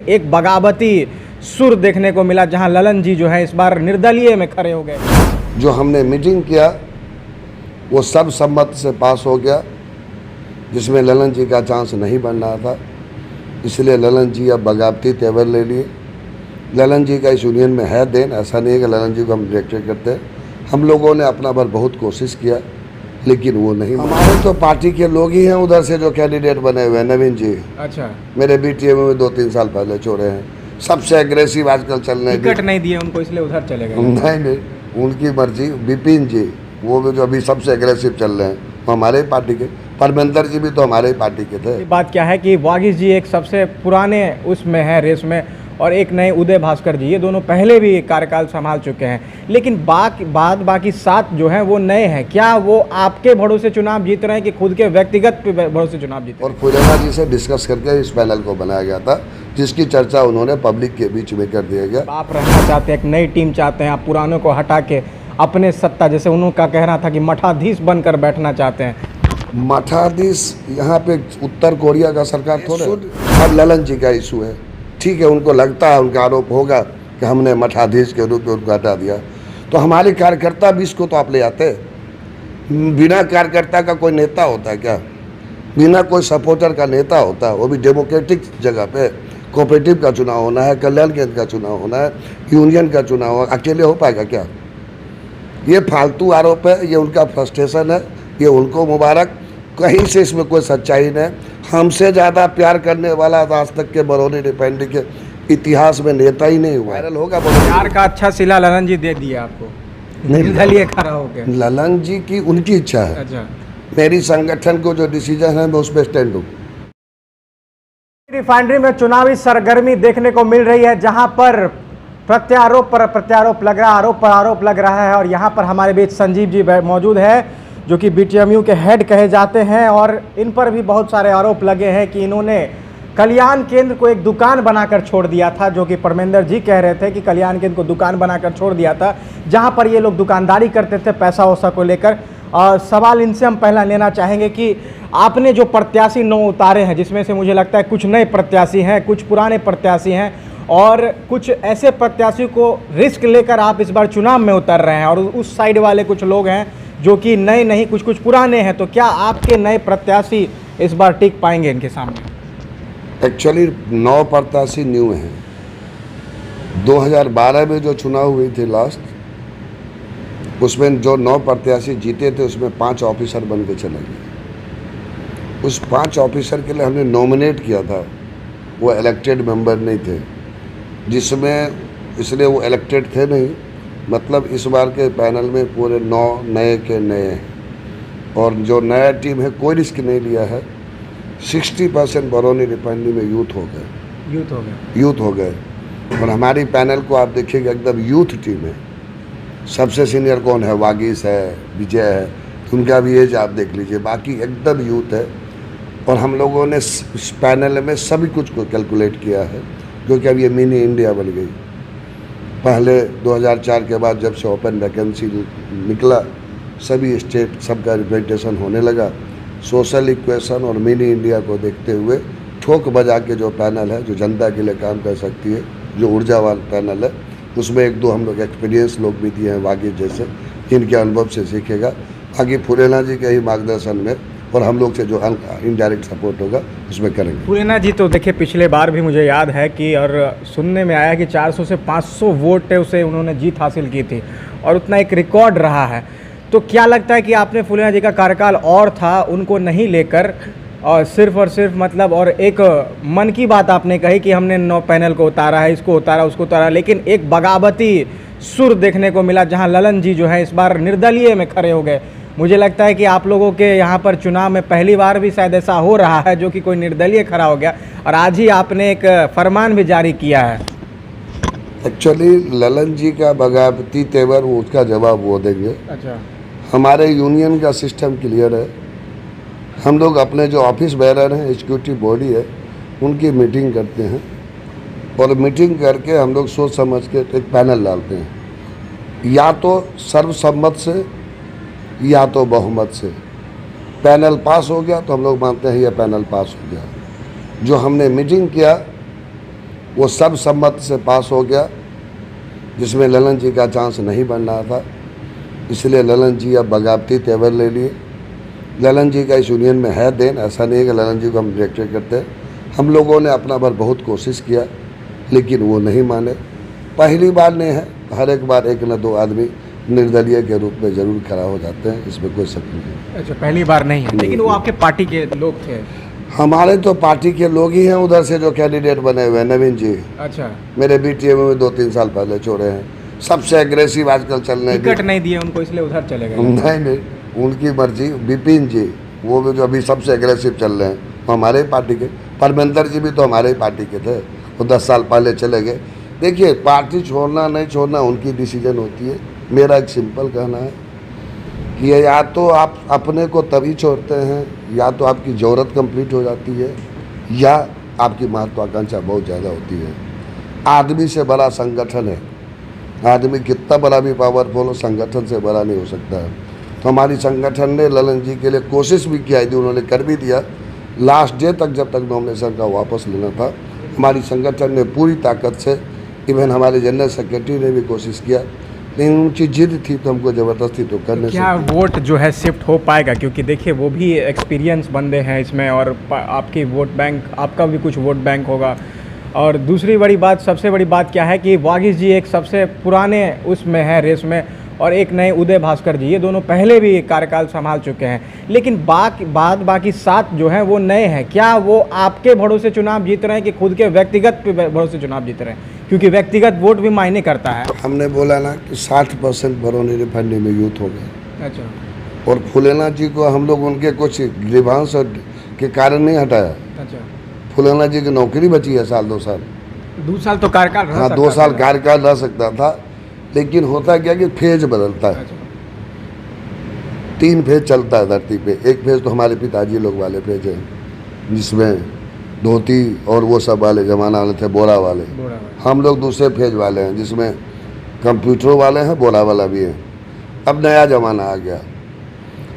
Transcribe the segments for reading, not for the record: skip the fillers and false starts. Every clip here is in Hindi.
एक बगावती सुर देखने को मिला जहां ललन जी जो है इस बार निर्दलीय में खड़े हो गए। जो हमने मीटिंग किया वो सब सम्मत से पास हो गया, जिसमें ललन जी का चांस नहीं बन रहा था। इसलिए ललन जी अब बगावती तेवर ले लिए। ललन जी का इस यूनियन में है देन, ऐसा नहीं है कि ललन जी को हम रिजेक्ट करते हैं। हम लोगों ने अपना भर बहुत कोशिश किया लेकिन वो नहीं। हमारे तो पार्टी के लोग ही हैं उधर से जो कैंडिडेट बने हुए हैं। नवीन जी अच्छा, मेरे बीटीएम में 2-3 साल पहले छोड़े हैं, सबसे एग्रेसिव आजकल चल रहे हैं। टिकट नहीं दिए उनको इसलिए उधर चले गए। नहीं, उनकी मर्जी। विपिन जी वो भी जो अभी सबसे एग्रेसिव चल रहे हैं वो हमारे ही पार्टी के। परमेंद्र जी भी तो हमारे ही पार्टी के थे। बात क्या है कि वागीश जी एक सबसे पुराने उसमें है रेस में, और एक नए उदय भास्कर जी, ये दोनों पहले भी कार्यकाल संभाल चुके हैं। लेकिन बाकी 7 जो हैं वो नए हैं। क्या वो आपके भरोसे चुनाव जीत रहे हैं कि खुद के व्यक्तिगत भरोसे चुनाव जीत रहे हैं? और फुलेना जी से डिस्कस करके इस पैनल को बनाया गया था, जिसकी चर्चा उन्होंने पब्लिक के बीच में कर दिया गया। आप रहना चाहते हैं, एक नई टीम चाहते हैं, आप पुरानों को हटा के अपने सत्ता, जैसे उनका कहना था कि मठाधीश बनकर बैठना चाहते हैं। मठाधीश यहाँ पे उत्तर कोरिया का सरकार थोड़े। अब ललन जी का इशू है, ठीक है, उनको लगता है, उनका आरोप होगा कि हमने मठाधीश के रूप में उनको हटा दिया। तो हमारे कार्यकर्ता भी इसको तो आप ले आते। बिना कार्यकर्ता का कोई नेता होता है क्या? बिना कोई सपोर्टर का नेता होता है? वो भी डेमोक्रेटिक जगह पे। कोऑपरेटिव का चुनाव होना है, कल्याण केंद्र का चुनाव होना है, यूनियन का चुनाव हो, अकेले हो पाएगा क्या? ये फालतू आरोप है, ये उनका फ्रस्ट्रेशन है, ये उनको मुबारक। कहीं से इसमें कोई सच्चाई नहीं। हमसे ज़्यादा प्यार करने वाला आज तक के बरौनी रिफाइनरी के इतिहास में नेता ही नहीं हुआ। वायरल होगा प्यार का अच्छा सिला ललन जी दे दिया आपको, निर्दलीय खड़ा हो गया। ललन जी की उनकी इच्छा है। अच्छा, मेरी संगठन को जो डिसीजन है मैं उस पर स्टैंड हूँ। रिफाइनरी में चुनावी सरगर्मी देखने को मिल रही है, जहां पर प्रत्यारोप पर प्रत्यारोप लग रहा है, आरोप पर आरोप लग रहा है। और यहाँ पर हमारे बीच संजीव जी मौजूद है जो कि बीटीएमयू के हेड कहे जाते हैं, और इन पर भी बहुत सारे आरोप लगे हैं कि इन्होंने कल्याण केंद्र को एक दुकान बनाकर छोड़ दिया था, जो कि परमेंद्र जी कह रहे थे कि कल्याण केंद्र को दुकान बनाकर छोड़ दिया था, जहां पर ये लोग दुकानदारी करते थे पैसा वैसा को लेकर। और सवाल इनसे हम पहला लेना चाहेंगे कि आपने जो प्रत्याशी 9 उतारे हैं, जिसमें से मुझे लगता है कुछ नए प्रत्याशी हैं, कुछ पुराने प्रत्याशी हैं, और कुछ ऐसे प्रत्याशी को रिस्क लेकर आप इस बार चुनाव में उतर रहे हैं, और उस साइड वाले कुछ लोग हैं जो कि नए नहीं, कुछ पुराने हैं। तो क्या आपके नए प्रत्याशी इस बार टिक पाएंगे इनके सामने? एक्चुअली 9 प्रत्याशी न्यू हैं। 2012 में जो चुनाव हुई थी लास्ट, उसमें जो 9 प्रत्याशी जीते थे उसमें 5 ऑफिसर बन के चले गए। उस 5 ऑफिसर के लिए हमने नॉमिनेट किया था, वो इलेक्टेड मेंबर नहीं थे, जिसमें इसलिए वो इलेक्टेड थे नहीं। मतलब इस बार के पैनल में पूरे 9 नए के नए हैं, और जो नया टीम है कोई रिस्क नहीं लिया है। 60% बरौनी रिफाइनरी में यूथ हो गए। और हमारी पैनल को आप देखिएगा एकदम यूथ टीम है। सबसे सीनियर कौन है? वागीश है, विजय है, तो उनका भी एज आप देख लीजिए, बाकी एकदम यूथ है। और हम लोगों ने इस पैनल में सभी कुछ को कैलकुलेट किया है, क्योंकि अब ये मिनी इंडिया बन गई। पहले 2004 के बाद जब से ओपन वैकेंसी निकला, सभी स्टेट सबका रिप्रेजेंटेशन होने लगा। सोशल इक्वेशन और मिनी इंडिया को देखते हुए ठोक बजा के जो पैनल है, जो जनता के लिए काम कर सकती है, जो ऊर्जा वाला पैनल है, उसमें 1-2 हम लोग एक्सपीरियंस लोग भी दिए हैं वागीश जैसे, जिनके अनुभव से सीखेगा। आगे फुलेना जी के ही मार्गदर्शन में और हम लोग से जो इनडायरेक्ट सपोर्ट होगा उसमें करेंगे। फुलेना जी तो देखिए पिछले बार भी मुझे याद है कि, और सुनने में आया कि 400 से 500 वोट उसे उन्होंने जीत हासिल की थी, और उतना एक रिकॉर्ड रहा है। तो क्या लगता है कि आपने फुलेना जी का कार्यकाल और था, उनको नहीं लेकर और सिर्फ मतलब, और एक मन की बात आपने कही कि हमने 9 पैनल को उतारा है, इसको उतारा, उसको उतारा, लेकिन एक बगावती सुर देखने को मिला जहां ललन जी जो है इस बार निर्दलीय में खड़े हो गए। मुझे लगता है कि आप लोगों के यहाँ पर चुनाव में पहली बार भी शायद ऐसा हो रहा है जो कि कोई निर्दलीय खड़ा हो गया, और आज ही आपने एक फरमान भी जारी किया है। एक्चुअली ललन जी का बगावती तेवर, उसका जवाब वो देंगे। अच्छा, हमारे यूनियन का सिस्टम क्लियर है। हम लोग अपने जो ऑफिस बेरर हैं, एग्जीक्यूटिव बॉडी है, उनकी मीटिंग करते हैं, और मीटिंग करके हम लोग सोच समझ के एक पैनल डालते हैं, या तो सर्वसम्मत से या तो बहुमत से। पैनल पास हो गया तो हम लोग मानते हैं यह पैनल पास हो गया। जो हमने मीटिंग किया वो सब सम्मत से पास हो गया, जिसमें ललन जी का चांस नहीं बन रहा था। इसलिए ललन जी अब बगावती तेवर ले लिए। ललन जी का इस यूनियन में है देन, ऐसा नहीं है कि ललन जी को हम रिजेक्ट करते हैं। हम लोगों ने अपना भर बहुत कोशिश किया, लेकिन वो नहीं माने। पहली बार नहीं है, हर एक बार एक न दो आदमी निर्दलीय के रूप में जरूर खड़ा हो जाते हैं, इसमें कोई शक नहीं है। अच्छा, पहली बार नहीं है, लेकिन वो आपके पार्टी के लोग थे? हमारे तो पार्टी के लोग ही हैं उधर से जो कैंडिडेट बने हुए हैं। नवीन जी अच्छा, मेरे बीटीएम में 2-3 साल पहले छोड़े हैं, सबसे एग्रेसिव आजकल चल रहे हैं। टिकट नहीं दिए उनको इसलिए उधर चले गए? नहीं, उनकी मर्जी। विपिन जी वो भी जो अभी सबसे एग्रेसिव चल रहे हैं, वो हमारे ही पार्टी के। परमेंद्र जी भी तो हमारे ही पार्टी के थे, वो 10 साल पहले चले गए। देखिए, पार्टी छोड़ना नहीं छोड़ना उनकी डिसीजन होती है। मेरा एक सिंपल कहना है कि या तो आप अपने को तभी छोड़ते हैं, या तो आपकी ज़रूरत कंप्लीट हो जाती है, या आपकी महत्वाकांक्षा बहुत ज़्यादा होती है। आदमी से बड़ा संगठन है, आदमी कितना बड़ा भी पावरफुल हो, संगठन से बड़ा नहीं हो सकता है। तो हमारी संगठन ने ललन जी के लिए कोशिश भी किया थी, उन्होंने कर भी दिया। लास्ट डे तक जब तक नॉमिनेशन का वापस लेना था, हमारी संगठन ने पूरी ताकत से, इवन हमारे जनरल सेक्रेटरी ने भी कोशिश किया, लेकिन उनकी जिद थी तो हमको ज़बरदस्ती तो करने से। क्या वोट जो है शिफ्ट हो पाएगा? क्योंकि देखिए वो भी एक्सपीरियंस बंदे हैं इसमें, और आपकी वोट बैंक, आपका भी कुछ वोट बैंक होगा। और दूसरी बड़ी बात, सबसे बड़ी बात क्या है कि वागीश जी एक सबसे पुराने उसमें है रेस में, और एक नए उदय भास्कर जी, ये दोनों पहले भी कार्यकाल संभाल चुके हैं। लेकिन बाकी 7 जो हैं वो नए हैं। क्या वो आपके भरोसे चुनाव जीत रहे हैं कि खुद के व्यक्तिगत पे भरोसे चुनाव जीत रहे हैं? क्योंकि व्यक्तिगत वोट भी मायने करता है। हमने बोला ना कि 60% बरौनी रिफाइनरी में यूथ हो गए। अच्छा। और फुलेना जी को हम लोग उनके कुछ ग्रीवांस के कारण नहीं हटाया। अच्छा, फुलेना जी की नौकरी बची है 2 साल। 2 साल तो कार्यकाल रह हाँ, सकता 2 साल था। कार्यकाल रह सकता था, लेकिन होता क्या कि फेज बदलता है। अच्छा। 3 फेज चलता है धरती पे। एक फेज तो हमारे पिताजी लोग वाले फेज है, जिसमें धोती और वो सब वाले जमाना वाले थे, बोरा वाले। हम लोग दूसरे फेज वाले हैं, जिसमें कंप्यूटरों वाले हैं, बोरा वाला भी है। अब नया ज़माना आ गया,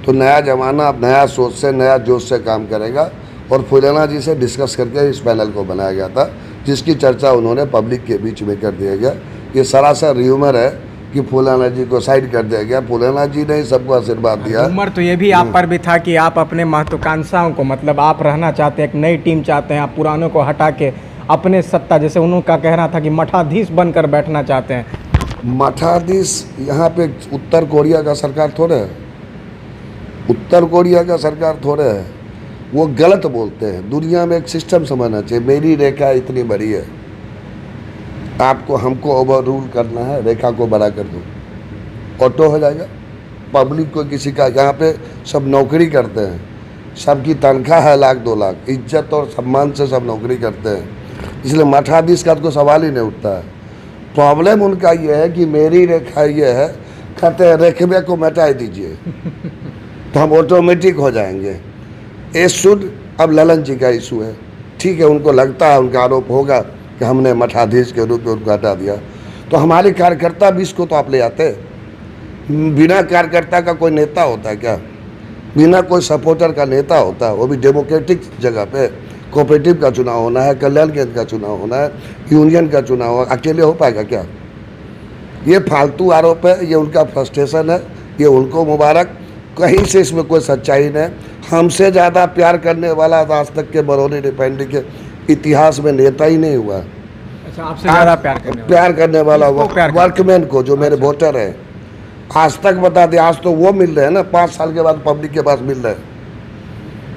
तो नया ज़माना अब नया सोच से, नया जोश से काम करेगा। और फुलेना जी से डिस्कस करके इस पैनल को बनाया गया था, जिसकी चर्चा उन्होंने पब्लिक के बीच में कर दिया गया। ये सरासर र्यूमर है कि फुलेना जी को साइड कर दिया गया। फुलेना जी ने सबको आशीर्वाद दिया। उम्र तो ये भी आप पर भी था कि आप अपने महत्वाकांक्षाओं को, मतलब आप रहना चाहते हैं, एक नई टीम चाहते हैं, आप पुरानों को हटा के अपने सत्ता, जैसे उनका कहना था कि मठाधीश बनकर बैठना चाहते हैं। मठाधीश यहाँ पे उत्तर कोरिया का सरकार थोड़े है, उत्तर कोरिया का सरकार थोड़े है। वो गलत बोलते हैं। दुनिया में एक सिस्टम समझना चाहिए। मेरी रेखा इतनी बड़ी है, आपको हमको ओवर रूल करना है, रेखा को बड़ा कर दो, ऑटो हो जाएगा। पब्लिक को किसी का, यहाँ पे सब नौकरी करते हैं, सबकी तनख्वाह है 1-2 लाख, इज्जत और सम्मान से सब नौकरी करते हैं। इसलिए मठाधीश का तो सवाल ही नहीं उठता है। प्रॉब्लम उनका ये है कि मेरी रेखा ये है, कहते हैं रेखबे को मिटा दीजिए तो हम ऑटोमेटिक हो जाएंगे। ये शुद्ध अब ललन जी का इशू है। ठीक है, उनको लगता है, उनका आरोप होगा कि हमने मठाधीश के रूप में उनको हटा दिया। तो हमारे कार्यकर्ता भी इसको तो आप ले आते। बिना कार्यकर्ता का कोई नेता होता है क्या? बिना कोई सपोर्टर का नेता होता है? वो भी डेमोक्रेटिक जगह पे। कोऑपरेटिव का चुनाव होना है, कल्याण केंद्र का चुनाव होना है, यूनियन का चुनाव हो, अकेले हो पाएगा क्या? ये फालतू आरोप है, ये उनका फ्रस्ट्रेशन है, ये उनको मुबारक। कहीं से इसमें कोई सच्चाई नहीं। हमसे ज़्यादा प्यार करने वाला आज तक के बरौनी रिफाइनरी के इतिहास में नेता ही नहीं हुआ। अच्छा, आपसे ज़्यादा प्यार करने वाला वर्कमैन को, जो मेरे अच्छा। वोटर है, आज तक बता दे। आज तो वो मिल रहे हैं ना, 5 साल के बाद पब्लिक के पास मिल रहे हैं।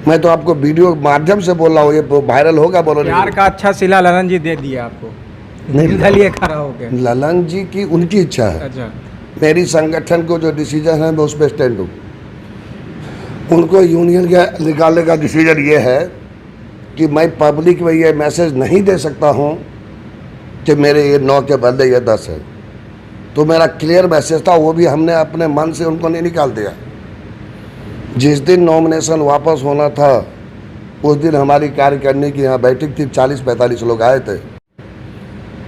मैं तो आपको वीडियो माध्यम से बोल रहा हूँ, ये वायरल होगा। बरौनी प्यार का अच्छा सिला ललन जी दे दिया आपको, निर्दलीय खड़ा हो गया। ललन जी की उनकी इच्छा है। अच्छा, मेरी संगठन को जो डिसीजन है मैं उस पर स्टैंड हूँ। उनको यूनियन का निकालने का डिसीजन ये है कि मैं पब्लिक में ये मैसेज नहीं दे सकता हूँ कि मेरे ये 9 के बदले ये 10 है। तो मेरा क्लियर मैसेज था, वो भी हमने अपने मन से उनको नहीं निकाल दिया। जिस दिन नॉमिनेशन वापस होना था, उस दिन हमारी कार्यकारिणी की यहाँ बैठक थी, 40-45 लोग आए थे,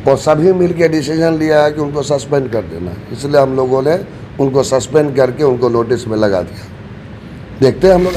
और सभी मिल के डिसीजन लिया है कि उनको सस्पेंड कर देना। इसलिए हम लोगों ने उनको सस्पेंड करके उनको नोटिस में लगा दिया। देखते हैं हम लोग।